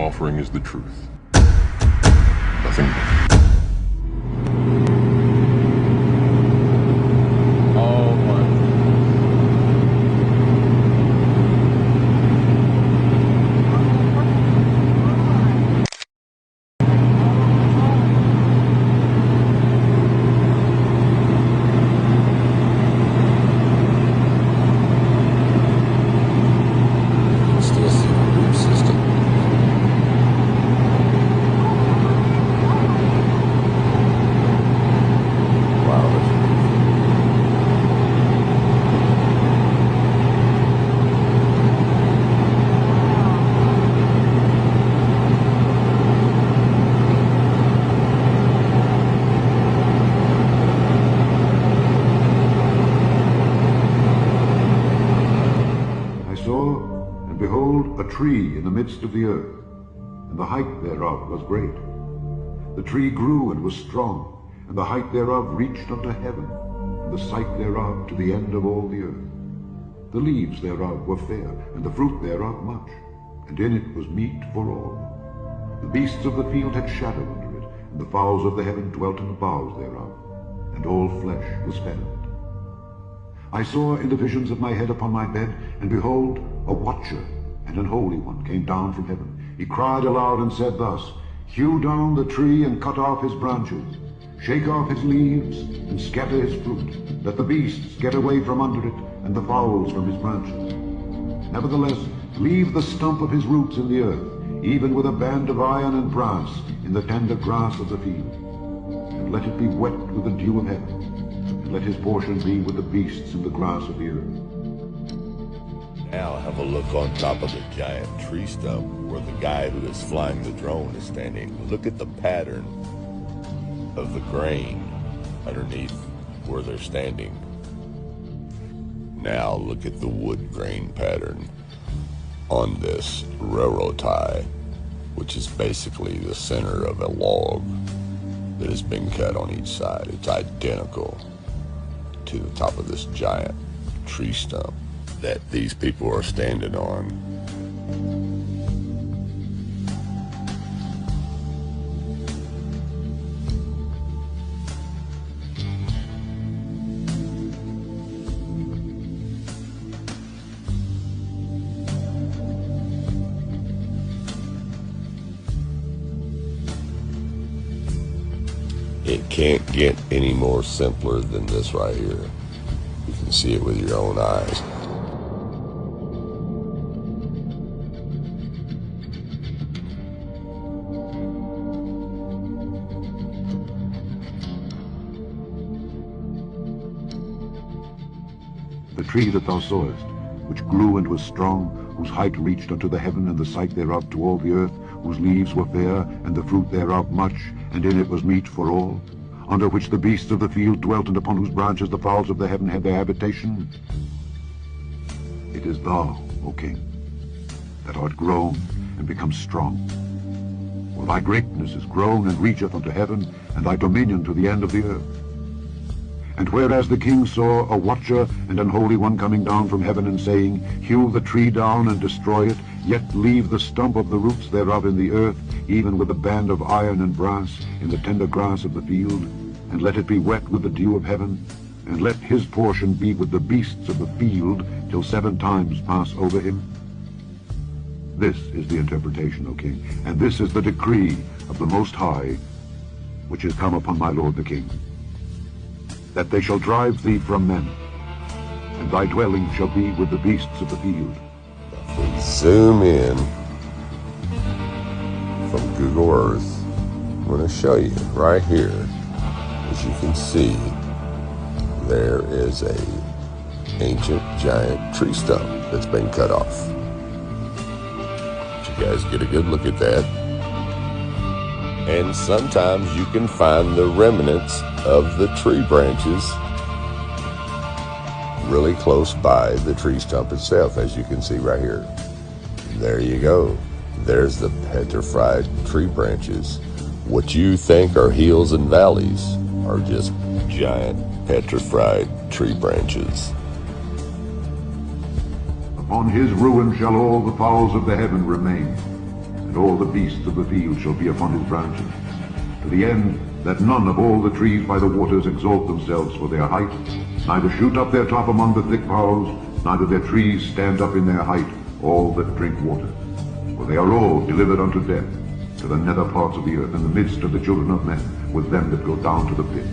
offering is the truth. Nothing more. And behold, a tree in the midst of the earth, and the height thereof was great. The tree grew and was strong, and the height thereof reached unto heaven, and the sight thereof to the end of all the earth. The leaves thereof were fair, and the fruit thereof much, and in it was meat for all. The beasts of the field had shadow under it, and the fowls of the heaven dwelt in the boughs thereof, and all flesh was fed of it. I saw in the visions of my head upon my bed, and behold, a watcher and an holy one came down from heaven. He cried aloud and said thus, Hew down the tree and cut off his branches, shake off his leaves and scatter his fruit, that the beasts get away from under it, and the fowls from his branches. Nevertheless, leave the stump of his roots in the earth, even with a band of iron and brass in the tender grass of the field. And let it be wet with the dew of heaven, and let his portion be with the beasts in the grass of the earth. Now have a look on top of the giant tree stump where the guy who is flying the drone is standing. Look at the pattern of the grain underneath where they're standing. Now look at the wood grain pattern on this railroad tie, which is basically the center of a log that has been cut on each side. It's identical to the top of this giant tree stump that these people are standing on. It can't get any more simpler than this right here. You can see it with your own eyes. The tree that thou sawest, which grew and was strong, whose height reached unto the heaven, and the sight thereof to all the earth, whose leaves were fair, and the fruit thereof much, and in it was meat for all, under which the beasts of the field dwelt, and upon whose branches the fowls of the heaven had their habitation. It is thou, O king, that art grown and become strong. For thy greatness is grown and reacheth unto heaven, and thy dominion to the end of the earth. And whereas the king saw a watcher and an holy one coming down from heaven, and saying, Hew the tree down and destroy it, yet leave the stump of the roots thereof in the earth, even with a band of iron and brass in the tender grass of the field, and let it be wet with the dew of heaven, and let his portion be with the beasts of the field, till 7 times pass over him. This is the interpretation, O king, and this is the decree of the Most High, which is come upon my lord the king, that they shall drive thee from men, and thy dwelling shall be with the beasts of the field. If we zoom in from Google Earth, I'm going to show you right here. As you can see, there is a ancient giant tree stump that's been cut off. Did you guys get a good look at that? And sometimes you can find the remnants of the tree branches really close by the tree stump itself, as you can see right here. There you go. There's the petrified tree branches. What you think are hills and valleys are just giant petrified tree branches. Upon his ruin shall all the fowls of the heaven remain, and all the beasts of the field shall be upon his branches, to the end that none of all the trees by the waters exalt themselves for their height, neither shoot up their top among the thick boughs, neither their trees stand up in their height, all that drink water. For they are all delivered unto death, to the nether parts of the earth, in the midst of the children of men, with them that go down to the pit.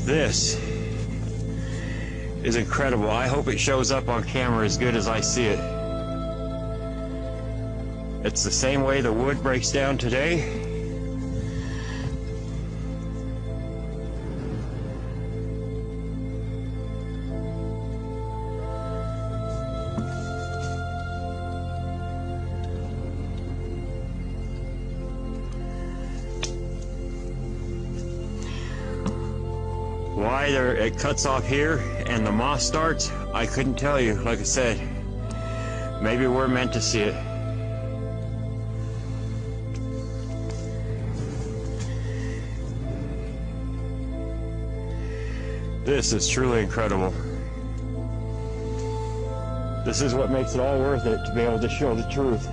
This is incredible. I hope it shows up on camera as good as I see it. It's the same way the wood breaks down today. Why it cuts off here and the moss starts, I couldn't tell you. Like I said, maybe we're meant to see it. This is truly incredible. This is what makes it all worth it, to be able to show the truth.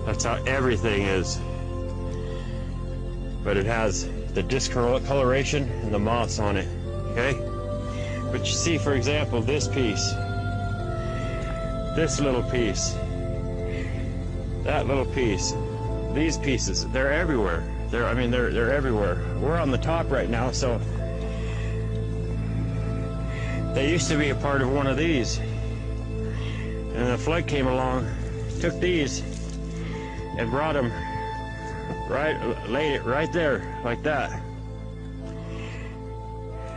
That's how everything is. But it has the discoloration and the moss on it, okay? But you see, for example, this piece, this little piece, that little piece, these pieces, they're everywhere. They're everywhere. We're on the top right now, so they used to be a part of one of these. And the flood came along, took these, and brought them laid it right there, like that.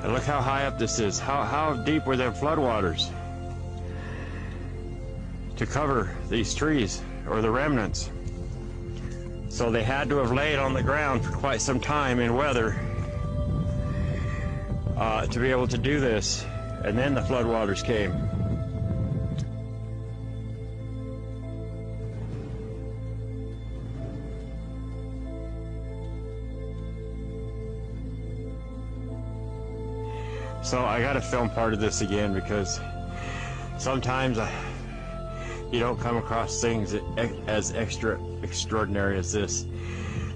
And look how high up this is. How deep were them floodwaters to cover these trees, or the remnants? So they had to have laid on the ground for quite some time in weather to be able to do this. And then the floodwaters came. So I gotta film part of this again, because sometimes you don't come across things as extraordinary as this,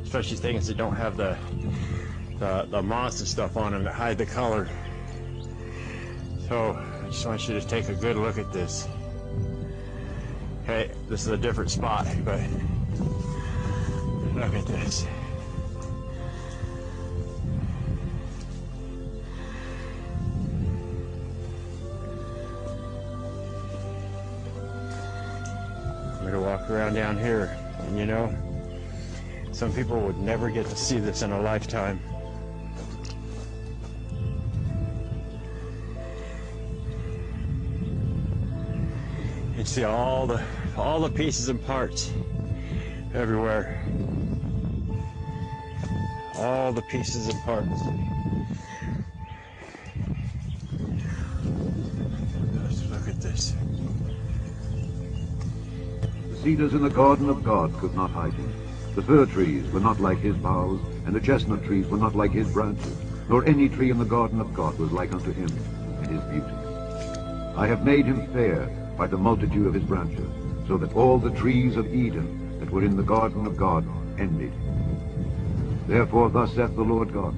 especially things that don't have the moss and stuff on them that hide the color. So I just want you to take a good look at this. Okay, this is a different spot, but look at this. To walk around down here, and you know, some people would never get to see this in a lifetime. You see all the pieces and parts everywhere. All the pieces and parts. Let's look at this. The cedars in the garden of God could not hide him. The fir trees were not like his boughs, and the chestnut trees were not like his branches, nor any tree in the garden of God was like unto him in his beauty. I have made him fair by the multitude of his branches, so that all the trees of Eden that were in the garden of God envied him. Therefore thus saith the Lord God,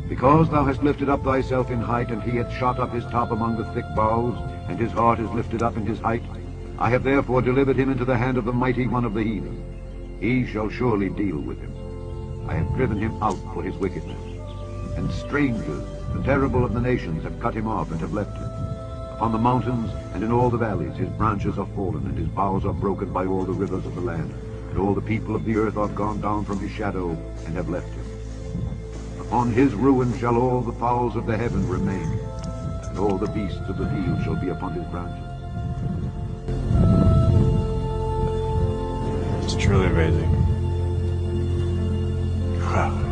because thou hast lifted up thyself in height, and he hath shot up his top among the thick boughs, and his heart is lifted up in his height, I have therefore delivered him into the hand of the mighty one of the heathen. He shall surely deal with him. I have driven him out for his wickedness. And strangers, the terrible of the nations, have cut him off and have left him. Upon the mountains and in all the valleys his branches are fallen, and his boughs are broken by all the rivers of the land. And all the people of the earth are gone down from his shadow, and have left him. Upon his ruin shall all the fowls of the heaven remain, and all the beasts of the field shall be upon his branches. It's truly amazing. Wow.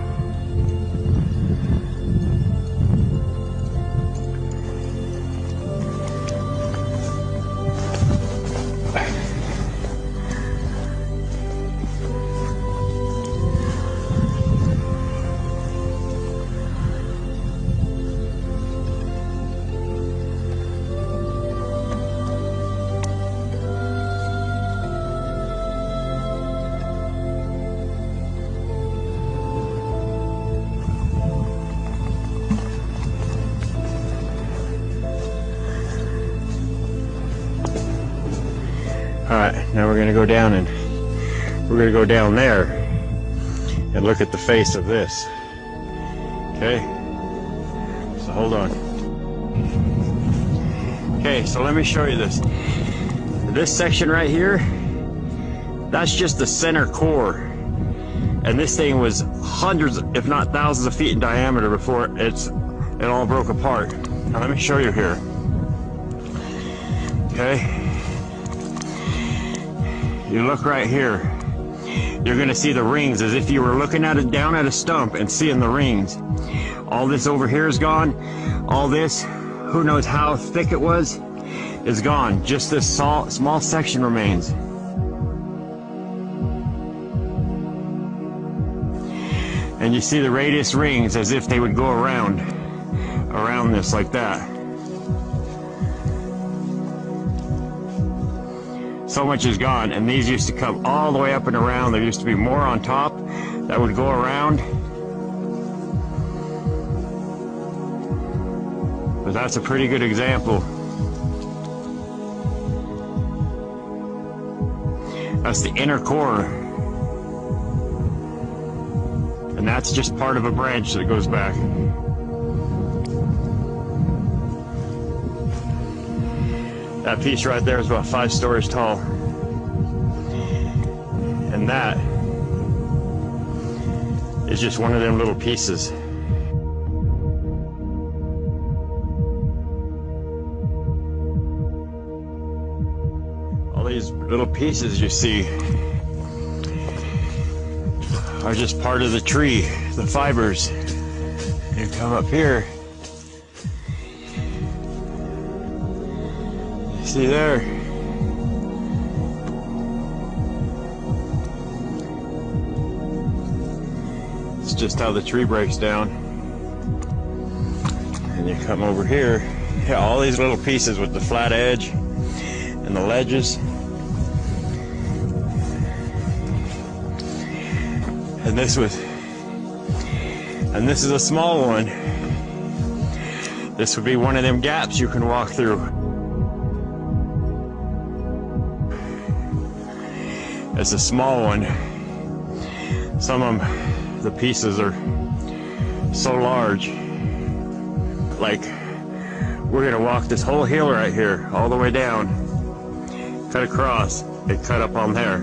Alright, now we're going to go down and we're going to go down there and look at the face of this. Okay? So hold on. Okay, so let me show you this. This section right here, that's just the center core. And this thing was hundreds, if not thousands of feet in diameter before it all broke apart. Now let me show you here. Okay? You look right here, you're going to see the rings as if you were looking at it down at a stump and seeing the rings. All this over here is gone. All this, who knows how thick it was, is gone. Just this small section remains. And you see the radius rings as if they would go around this like that. So much is gone, and these used to come all the way up and around. There used to be more on top that would go around. But that's a pretty good example. That's the inner core. And that's just part of a branch that goes back. That piece right there is about 5 stories tall. And that is just one of them little pieces. All these little pieces you see are just part of the tree, the fibers. You come up here. See there? It's just how the tree breaks down. And you come over here, yeah, all these little pieces with the flat edge and the ledges. And this is a small one. This would be one of them gaps you can walk through. It's a small one. Some of them, the pieces are so large. Like, we're gonna walk this whole hill right here, all the way down, cut across, and cut up on there.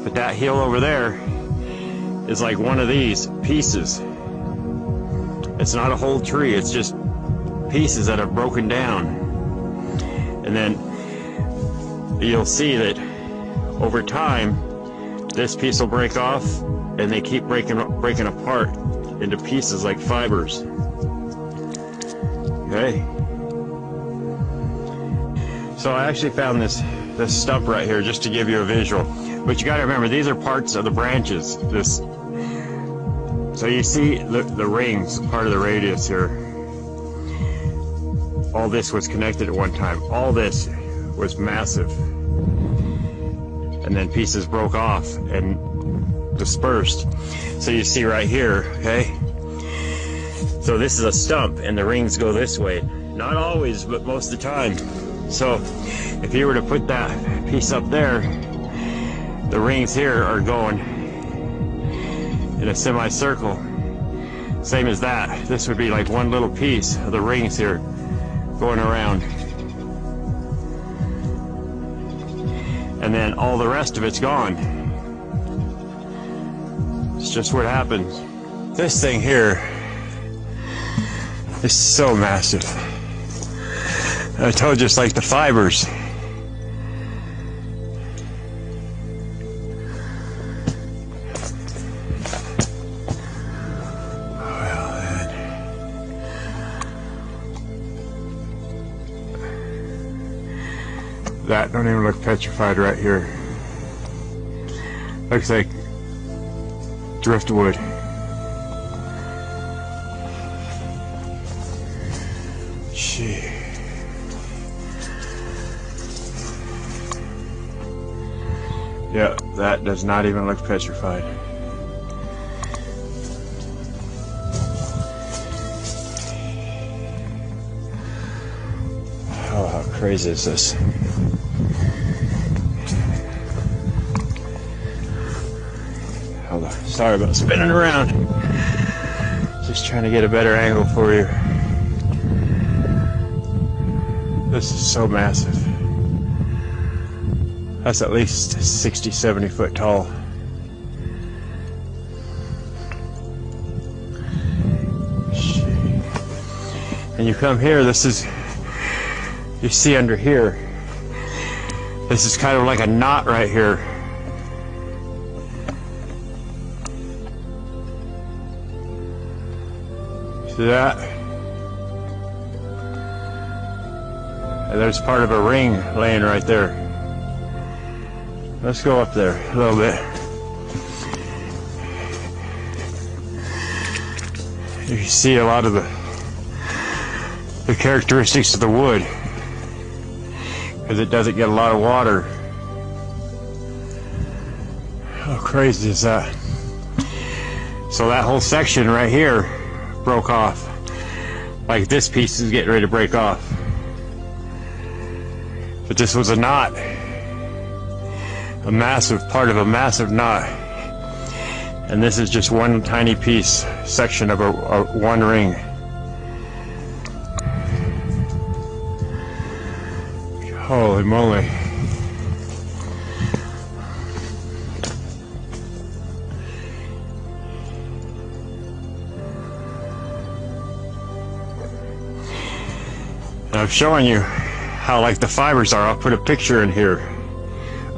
But that hill over there is like one of these pieces. It's not a whole tree, it's just pieces that have broken down. And then you'll see that over time, this piece will break off, and they keep breaking apart into pieces like fibers. Okay. So I actually found this stump right here just to give you a visual. But you got to remember, these are parts of the branches. So you see the rings, part of the radius here. All this was connected at one time. All this was massive. And then pieces broke off and dispersed. So you see right here, okay? So this is a stump, and the rings go this way. Not always, but most of the time. So if you were to put that piece up there, the rings here are going in a semicircle. Same as that. This would be like one little piece of the rings here going around. And then all the rest of it's gone. It's just what happens. This thing here is so massive. I told you it's like the fibers. That don't even look petrified right here. Looks like driftwood. Gee. Yeah, that does not even look petrified. Oh, how crazy is this? Hold on. Sorry about spinning around. Just trying to get a better angle for you. This is so massive. That's at least 60, 70 foot tall. And you come here, this is, you see under here, this is kind of like a knot right here. See that? And there's part of a ring laying right there. Let's go up there a little bit. You can see a lot of the characteristics of the wood, because it doesn't get a lot of water. How crazy is that? So that whole section right here broke off. Like this piece is getting ready to break off. But this was a knot. A massive part of a massive knot. And this is just one tiny piece, section of a one ring. Holy moly. And I'm showing you how like the fibers are. I'll put a picture in here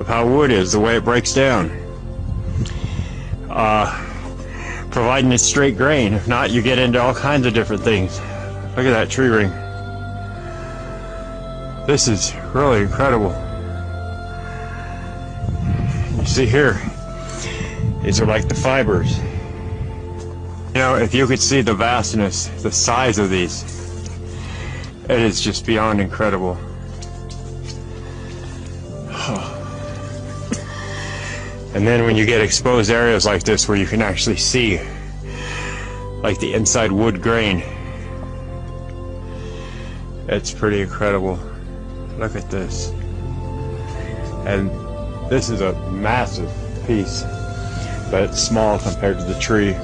of how wood is, the way it breaks down. Providing a straight grain. If not, you get into all kinds of different things. Look at that tree ring. This is really incredible. You see here, these are like the fibers. You know, if you could see the vastness, the size of these, it is just beyond incredible. And then when you get exposed areas like this where you can actually see like the inside wood grain, it's pretty incredible. Look at this. And this is a massive piece, but it's small compared to the tree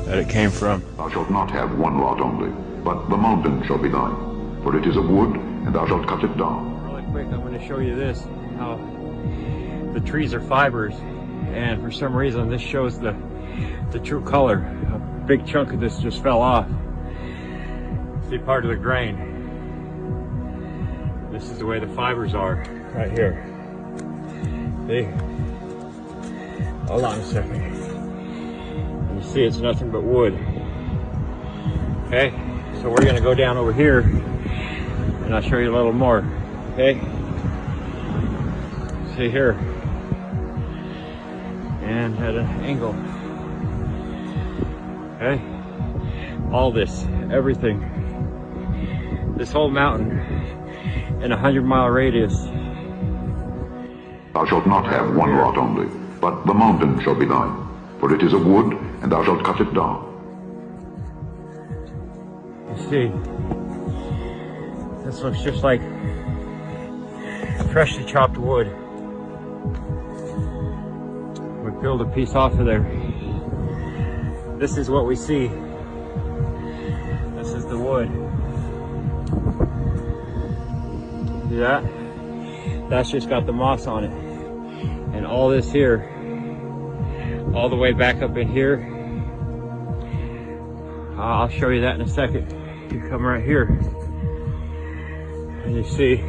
that it came from. Thou shalt not have one lot only, but the mountain shall be thine, for it is of wood, and thou shalt cut it down. Really quick, I'm going to show you this, how the trees are fibers. And for some reason this shows the true color. A big chunk of this just fell off. See part of the grain. This is the way the fibers are right here. See? Hold on a second. You see it's nothing but wood. Okay, so we're gonna go down over here and I'll show you a little more. Okay? See here. And at an angle. Okay? All this, everything. This whole mountain in a 100-mile radius. Thou shalt not have one lot only, but the mountain shall be thine, for it is of wood, and thou shalt cut it down. You see, this looks just like freshly chopped wood. We peeled a piece off of there. This is what we see. This is the wood. See that? That's just got the moss on it. And all this here, all the way back up in here, I'll show you that in a second. You come right here, and you see,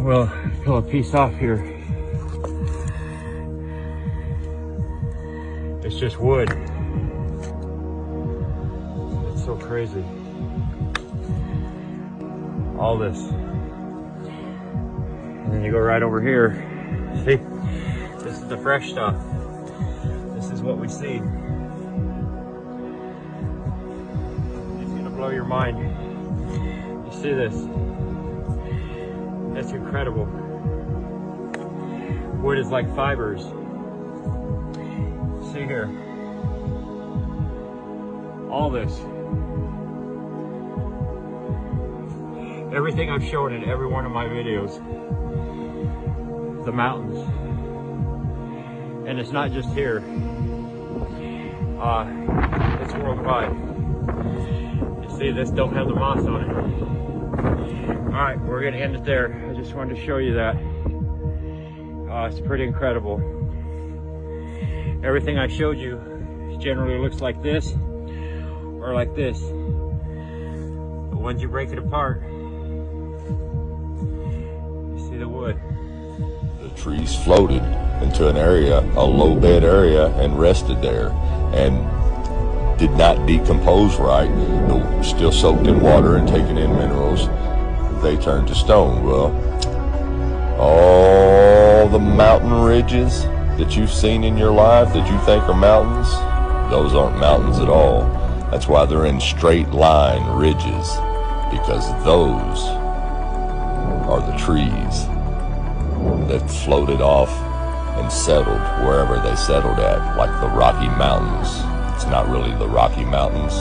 we'll pull a piece off here. It's just wood. It's so crazy. All this. And then you go right over here. See? This is the fresh stuff. This is what we see. It's gonna blow your mind. You see this? That's incredible. Wood is like fibers. See here. All this. Everything I've shown in every one of my videos. The mountains. And it's not just here. It's worldwide. You see, this don't have the moss on it. Alright, we're gonna end it there. I just wanted to show you that. It's pretty incredible. Everything I showed you generally looks like this or like this. But once you break it apart, you see the wood. The trees floated into an area, a low bed area, and rested there, and did not decompose right. They were still soaked in water and taking in minerals. They turned to stone. Well, all the mountain ridges that you've seen in your life that you think are mountains, those aren't mountains at all. That's why they're in straight line ridges, because those are the trees that floated off and settled wherever they settled at, like the Rocky Mountains. It's not really the Rocky Mountains,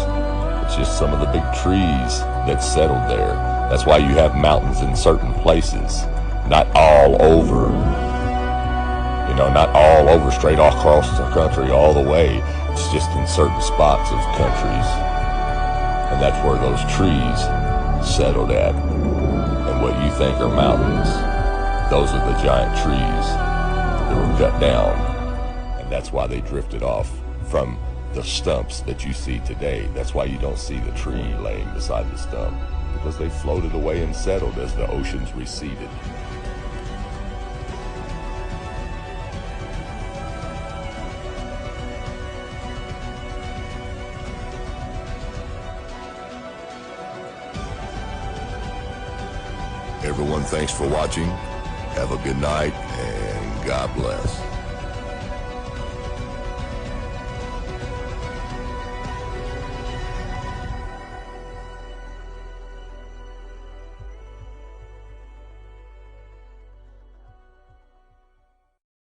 it's just some of the big trees that settled there. That's why you have mountains in certain places, not all over. You know, not all over, straight across the country, all the way. It's just in certain spots of countries. And that's where those trees settled at. And what you think are mountains, those are the giant trees that were cut down. And that's why they drifted off from the stumps that you see today. That's why you don't see the tree laying beside the stump, because they floated away and settled as the oceans receded. Everyone, thanks for watching. Have a good night, and God bless.